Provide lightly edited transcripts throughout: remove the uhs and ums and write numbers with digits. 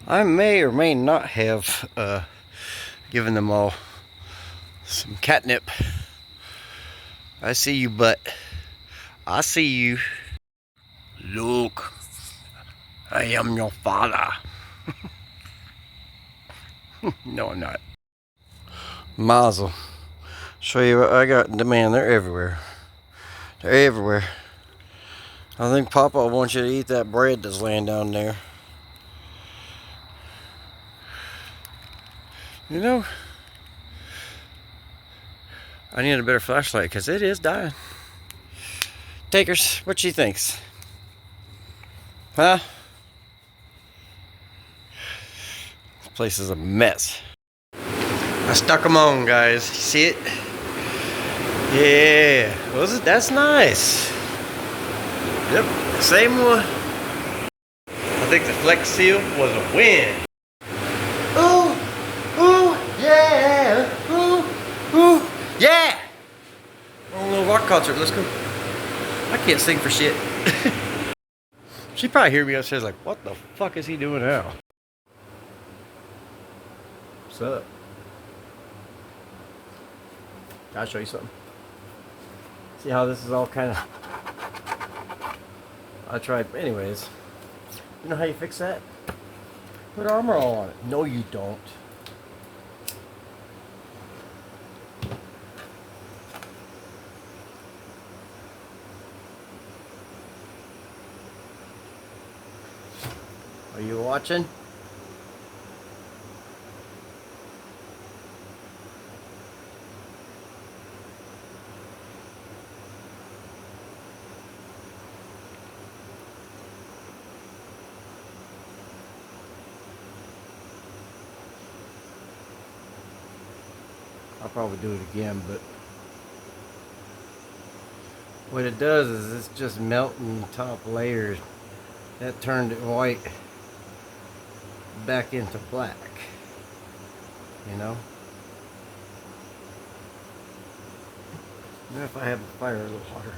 I may or may not have given them all some catnip. I see you, butt. I see you. Look, I am your father. No, I'm not. Mazel. Show you what I got. Man, they're everywhere. They're everywhere. I think Papa wants you to eat that bread that's laying down there. You know, I need a better flashlight because it is dying. Takers, what she thinks? Huh? This place is a mess. I stuck them on, guys. See it? Yeah. That's nice. Yep, same one. I think the Flex Seal was a win. Ooh, ooh, yeah, ooh, yeah. We're on a little rock concert. Let's go. I can't sing for shit. She probably hear me upstairs like, what the fuck is he doing now? What's up? Can I show you something? See how this is all kind of... I tried, anyways. You know how you fix that? Put armor all on it. No, you don't. Are you watching? I'll probably do it again, but what it does is it's just melting the top layers. That turned it white back into black, you know. Now if I have the fire a little harder.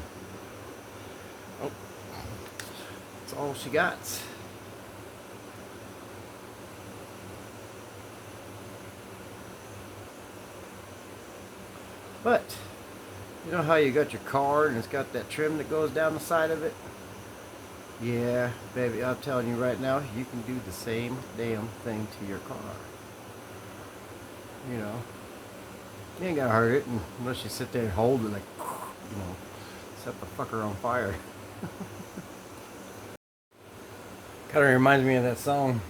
Oh, that's all she got. But you know how you got your car and it's got that trim that goes down the side of it? Yeah, baby, I'm telling you right now, you can do the same damn thing to your car. You know, you ain't gotta hurt it unless you sit there and hold it like, you know, set the fucker on fire. Kind of reminds me of that song,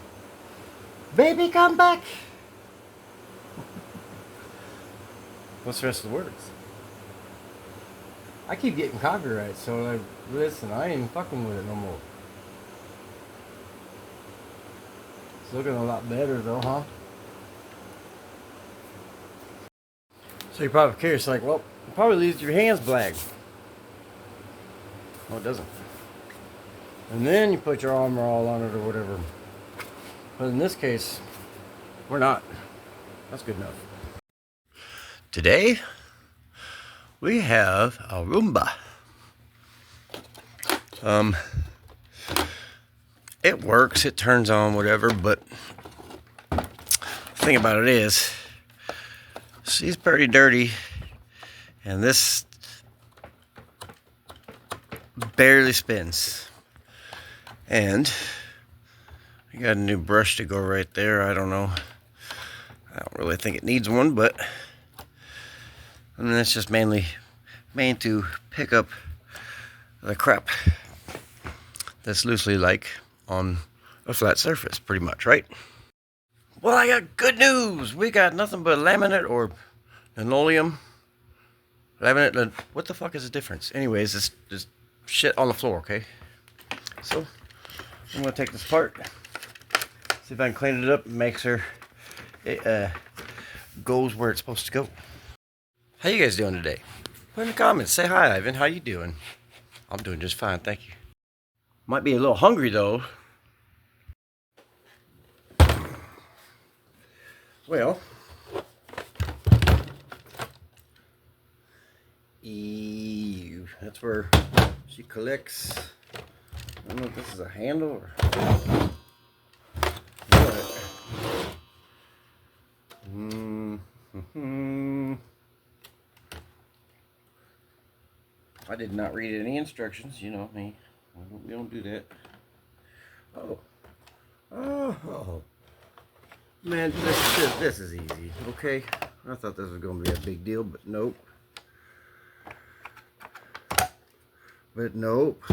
Baby Come Back. What's the rest of the words? I keep getting copyright, so like, listen, I ain't fucking with it no more. It's looking a lot better though, huh? So you're probably curious, like, well, it probably leaves your hands black. No, it doesn't. And then you put your armor all on it or whatever. But in this case, we're not. That's good enough. Today, we have a Roomba. It works, it turns on, whatever, but the thing about it is, she's pretty dirty, and this barely spins. And we got a new brush to go right there. I don't know. I don't really think it needs one, but I mean, it's just mainly to pick up the crap that's loosely like on a flat surface, pretty much, right? Well, I got good news. We got nothing but laminate or linoleum. Laminate, what the fuck is the difference? Anyways, it's just shit on the floor, okay? So, I'm gonna take this apart, see if I can clean it up and make sure it goes where it's supposed to go. How you guys doing today? Put in the comments. Say hi, Ivan. How you doing? I'm doing just fine, thank you. Might be a little hungry though. Well, Eve. That's where she collects. I don't know if this is a handle or what. I did not read any instructions. You know me. We don't do that. Oh. Oh. Man, this is easy. Okay. I thought this was going to be a big deal, but nope. But nope.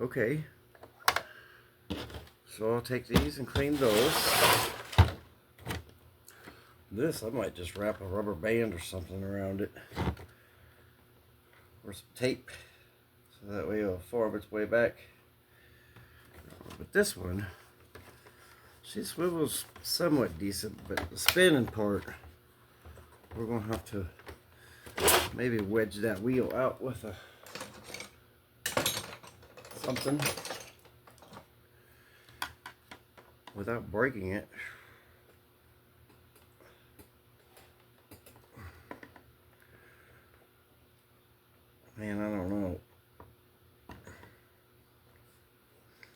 Okay. So I'll take these and clean those. This, I might just wrap a rubber band or something around it. Or some tape. So that way it'll form its way back. But this one, she swivels somewhat decent, but the spinning part, we're going to have to maybe wedge that wheel out with a something without breaking it. Man, I don't know.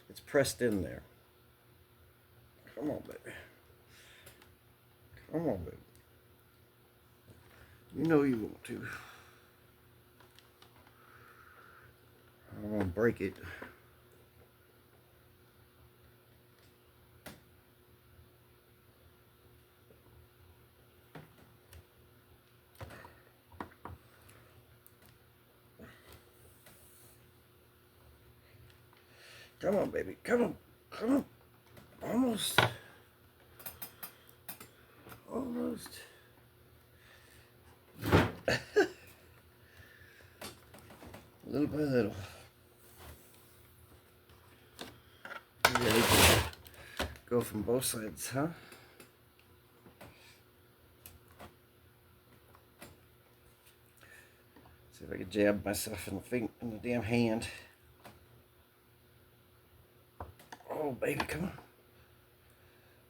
It's pressed in there. Come on, baby. Come on, baby. You know you want to. I don't want to break it. Come on, baby. Come on. Come on. Almost. Almost. Little by little. Maybe I need to go from both sides, huh? See if I can jab myself in the damn hand. Oh, baby, come on.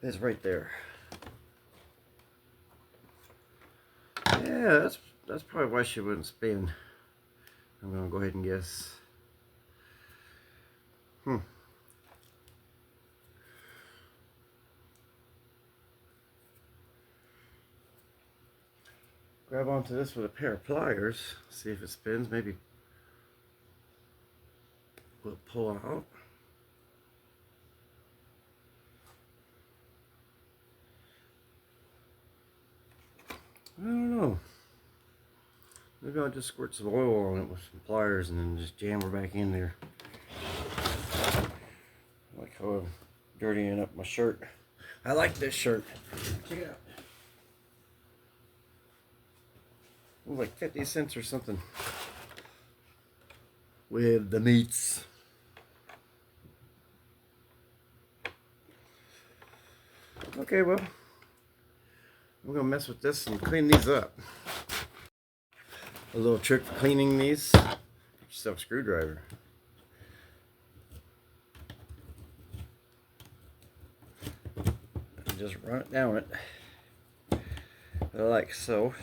It's right there. Yeah, that's probably why she wouldn't spin. I'm gonna go ahead and guess. Grab onto this with a pair of pliers. See if it spins. Maybe we'll pull out. I don't know. Maybe I'll just squirt some oil on it with some pliers and then just jam her back in there. Like how I'm dirtying up my shirt. I like this shirt. Check it out. It was like 50 cents or something. With the meats. Okay, well, we're gonna mess with this and clean these up. A little trick for cleaning these: get yourself a screwdriver. And just run it down it, like so.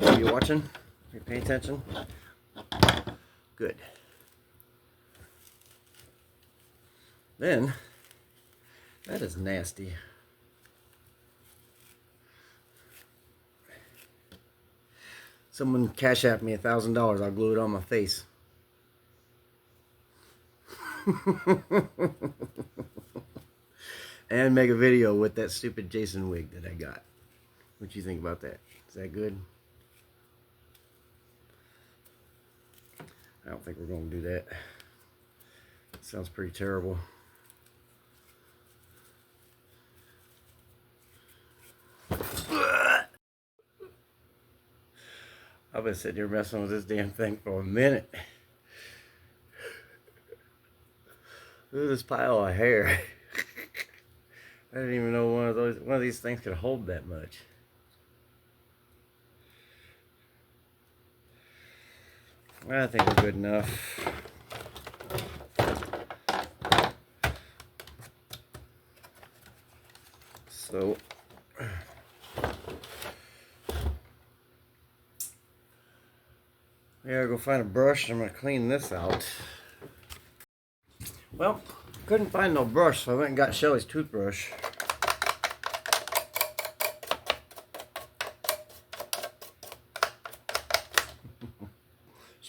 Are you watching? Are you paying attention? Good. Then, that is nasty. Someone cash app me $1,000. I'll glue it on my face. And make a video with that stupid Jason wig that I got. What you think about that? Is that good? I don't think we're going to do that. Sounds pretty terrible. I've been sitting here messing with this damn thing for a minute. Look at this pile of hair. I didn't even know one of these things could hold that much. I think we're good enough. So yeah, go find a brush. I'm gonna clean this out. Well, couldn't find no brush, so I went and got Shelly's toothbrush.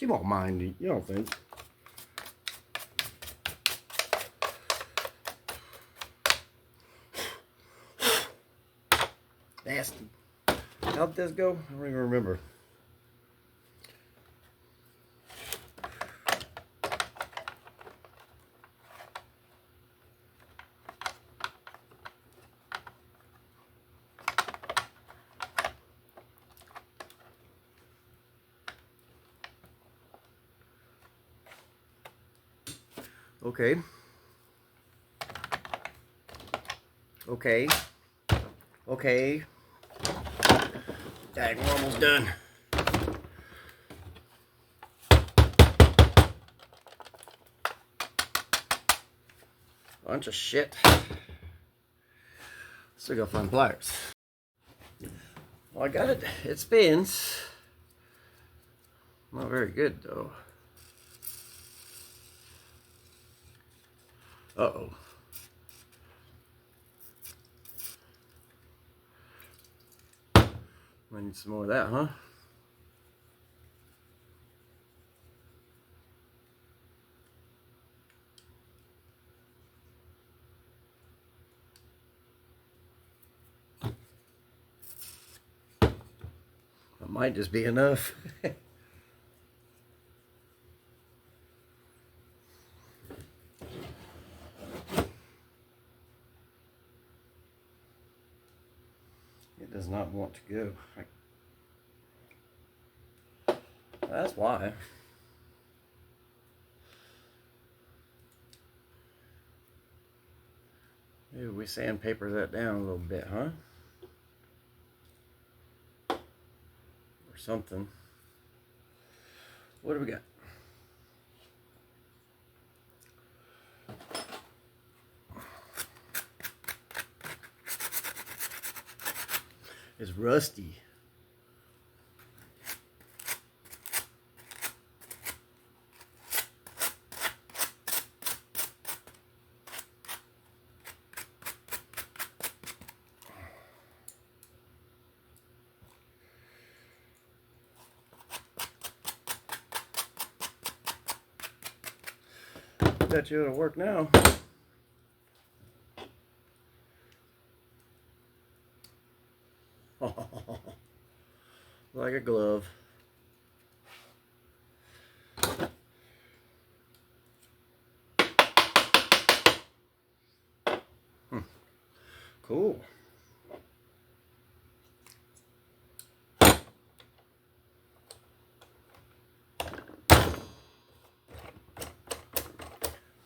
She won't mind, you don't think? Nasty. How'd this go? I don't even remember. Okay. Okay. Okay. Dang, we're almost done. Bunch of shit. Still gotta find pliers. Well, I got it. It spins. Not very good though. Uh-oh. Might need some more of that, huh? That might just be enough. It does not want to go. That's why. Maybe we sandpaper that down a little bit, huh? Or something. What do we got? It's rusty. Bet you it'll work now. Like a glove. Cool.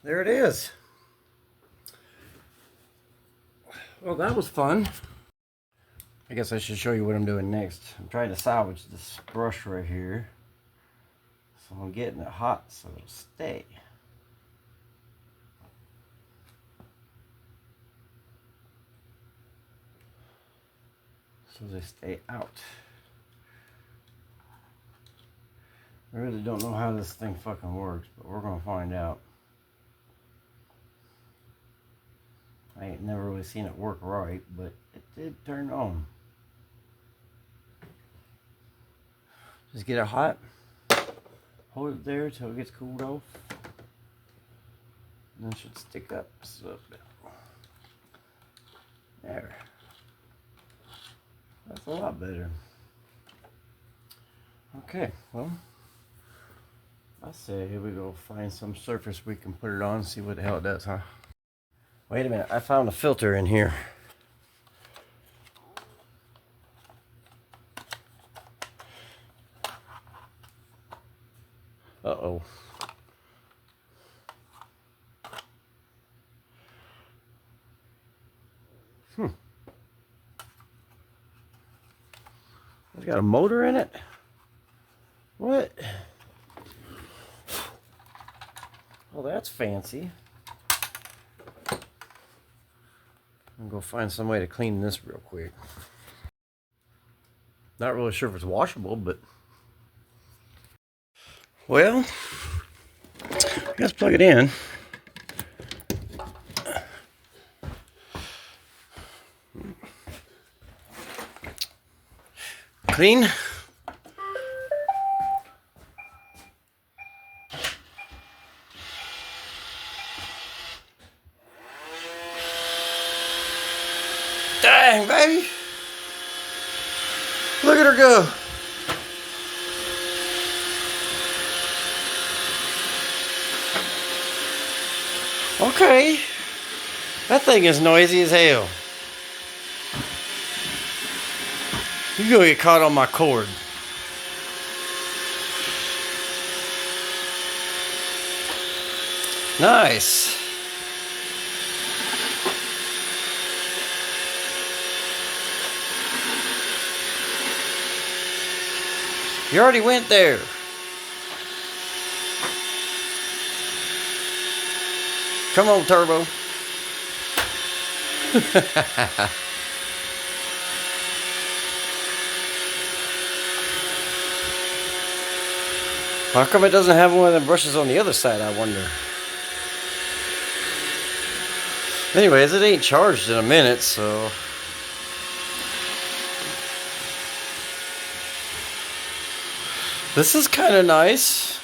There it is. Well, that was fun. I guess I should show you what I'm doing next. I'm trying to salvage this brush right here. So I'm getting it hot so it'll stay. So they stay out. I really don't know how this thing fucking works, but we're gonna find out. I ain't never really seen it work right, but it did turn on. Just get it hot, hold it there till it gets cooled off, and then it should stick up just a little bit. There. That's a lot better. Okay, well, I say we go find some surface we can put it on and see what the hell it does, huh? Wait a minute, I found a filter in here. Uh-oh. It's got a motor in it? What? Well, that's fancy. I'm gonna go find some way to clean this real quick. Not really sure if it's washable, but... Well, let's plug it in. Clean. Dang, baby. Look at her go. Okay. That thing is noisy as hell. You gonna get caught on my cord. Nice. You already went there. Come on, Turbo. How come it doesn't have one of the brushes on the other side, I wonder? Anyways, it ain't charged in a minute, so... This is kind of nice.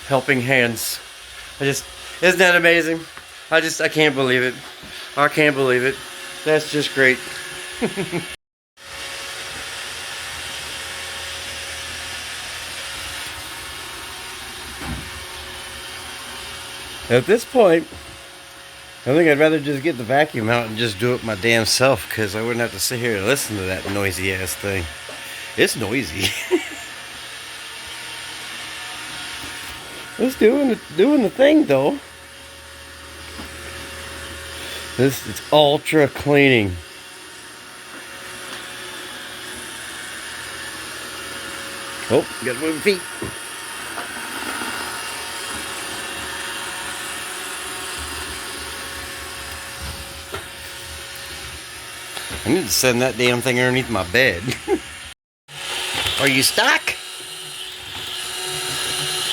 Helping hands. Isn't that amazing? I can't believe it. I can't believe it. That's just great. At this point, I think I'd rather just get the vacuum out and just do it my damn self, because I wouldn't have to sit here and listen to that noisy ass thing. It's noisy. It's doing the thing though. It's ultra cleaning. Oh, gotta move your feet. I need to send that damn thing underneath my bed. Are you stuck?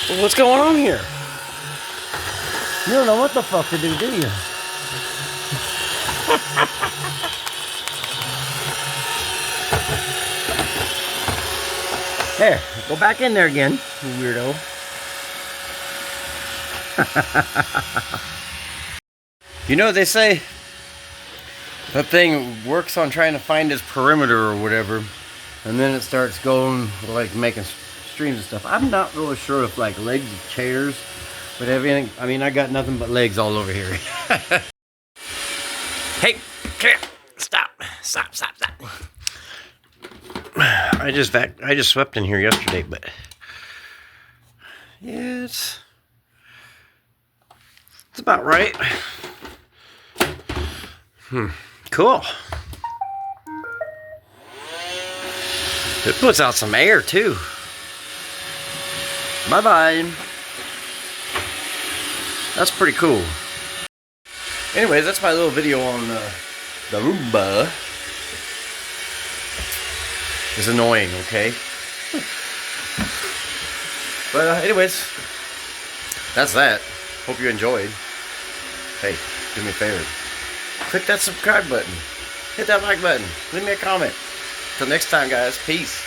Well, what's going on here? You don't know what the fuck to do you? There, go back in there again, you weirdo. You know, they say that thing works on trying to find its perimeter or whatever, and then it starts going, like, making streams and stuff. I'm not really sure if, like, legs of chairs would have anything. I mean, I got nothing but legs all over here. Hey, come here. Stop. I just swept in here yesterday, but yeah, it's about right. Cool. It puts out some air too. Bye-bye. That's pretty cool. Anyways, that's my little video on the Roomba. It's annoying, okay? But anyways, that's that. Hope you enjoyed. Hey, do me a favor. Click that subscribe button. Hit that like button. Leave me a comment. Till next time, guys. Peace.